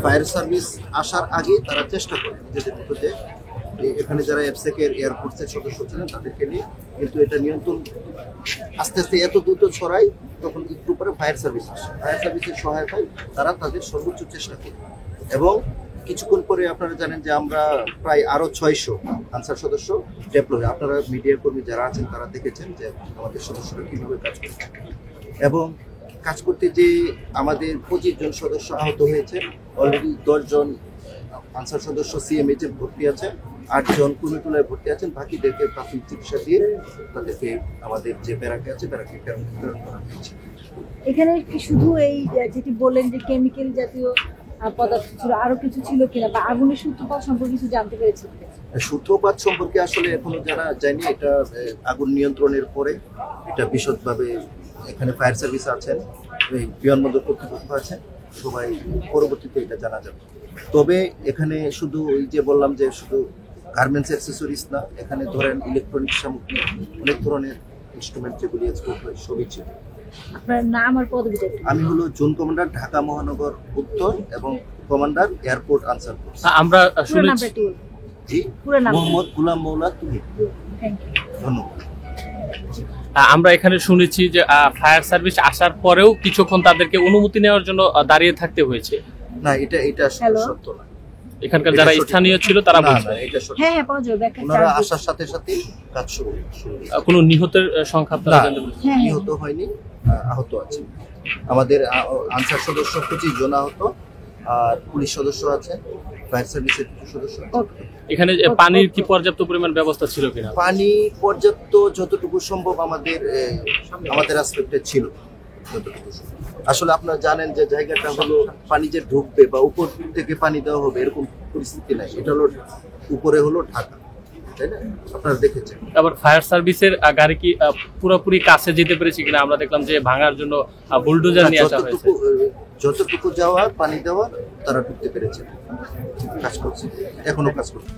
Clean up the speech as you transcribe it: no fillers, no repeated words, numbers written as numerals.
Fire service আসার আগে তারা চেষ্টা করে নিজেদের মধ্যে এখানে যারা এফসেকের এয়ারফোর্সের সদস্য ছিলেন তাদেরকে নিয়ে, কিন্তু এটা নিয়ন্ত্রণ আস্তে আস্তে এত দ্রুত ছড়ায়, তখন একটু পরে ফায়ার সার্ভিস আসে। ফায়ার সার্ভিসের সহায়তায় তারা তাদের সর্বোচ্চ চেষ্টা করে, এবং কিছুক্ষণ পরে আপনারা জানেন যে আমরা প্রায় আরো 600 আনসার সদস্য ডেপ্লয়, আপনারা মিডিয়া কর্মী যারা আছেন তারা দেখেছেন যে আমাদের সদস্যরা কিভাবে কাজ করছে, এবং কাজ করতে যে আমাদের 25 জন সদস্য আহত হয়েছে, অলরেডি 10 জন আনসার সদস্য সিএমএইচ এ ভর্তি আছেন, 8 জন কুমিটোলায় ভর্তি আছেন, বাকিদেরকে প্রাথমিক চিকিৎসা দিয়ে তাদেরকে আমাদের যে ব্যারাকে আছে ব্যারাকে প্রেরণ করা হয়েছে। এখানে কি শুধু এই যেটি বললেন যে কেমিক্যাল জাতীয় পদার্থ ছিল, আরো কিছু ছিল কিনা, বা আগুনের সূত্রপাত সম্পর্কে কিছু জানতে পেরেছি? সূত্রপাত সম্পর্কে আসলে এখনো যারা যায়নি, এটা আগুন নিয়ন্ত্রণের পরে এটা বিশদভাবে এখানে ফায়ার সার্ভিস আছেন, বিমানবন্দর কর্তৃপক্ষ আছেন, সবাই পরবর্তীতে এটা জানা যাবে। তবে এখানে শুধু ওই যে বললাম যে শুধু গার্মেন্টস অ্যাক্সেসরিজ না, এখানে ধরেন ইলেকট্রনিক সামগ্রী, অনেক ধরনের ইনস্ট্রুমেন্ট যেগুলি এক্সপোর্ট হয় সবই ছিল। আপনার নাম আর পদবিটা? আমি হলো জোন কমান্ডার ঢাকা মহানগর উত্তর এবং কমান্ডার এয়ারপোর্ট আনসার ফোর্স। আমরা শুনেছি জি, মোহাম্মদ গুলাম মৌলা তুমি। ধন্যবাদ। আমরা এখানে শুনেছি যে ফায়ার সার্ভিস আসার পরেও কিছুক্ষণ তাদেরকে অনুমতি নেওয়ার জন্য দাঁড়িয়ে থাকতে হয়েছে। না, এটা সত্য না। এখানকার যারা স্থানীয় ছিল তারা বলছে এটা সত্য। হ্যাঁ, পাওয়া যাবে। ওনারা আসার সাথে সাথে কাজ শুরু। কোনো নিহতের সংখ্যা আপনারা জানতে পেরেছেন? নিহত হয়নি, আহত আছে। আমাদের আনসার সদস্য 25 জন আহত, আর পুলিশ সদস্য আছে, ফায়ার সার্ভিসের কিছু সদস্য আছে। এখানে পানির কি পর্যাপ্ত পরিমাণ ব্যবস্থা ছিল কিনা? পানি পর্যাপ্ত যতটুকু সম্ভব আমাদের অ্যাসপেক্টে ছিল যতটুকু সম্ভব। আসলে আপনারা জানেন যে জায়গাটা হলো পানি যে ঢুকবে বা উপর থেকে পানি দেওয়া হবে এরকম পরিস্থিতি নাই, এটা হলো উপরে হলো ঢাকা, তাই না? আপনারা দেখেছেন। আবার ফায়ার সার্ভিসের গাড়ি কি পুরোপুরি কাছে যেতে পেরেছে কিনা? আমরা দেখলাম যে ভাঙার জন্য বুলডোজার নিয়ে আসা হয়েছে। যতটুকু যাওয়ার পানি দেওয়ার তারা ঢুকতে পেরেছে, কাজ করছে, এখনো কাজ করছে।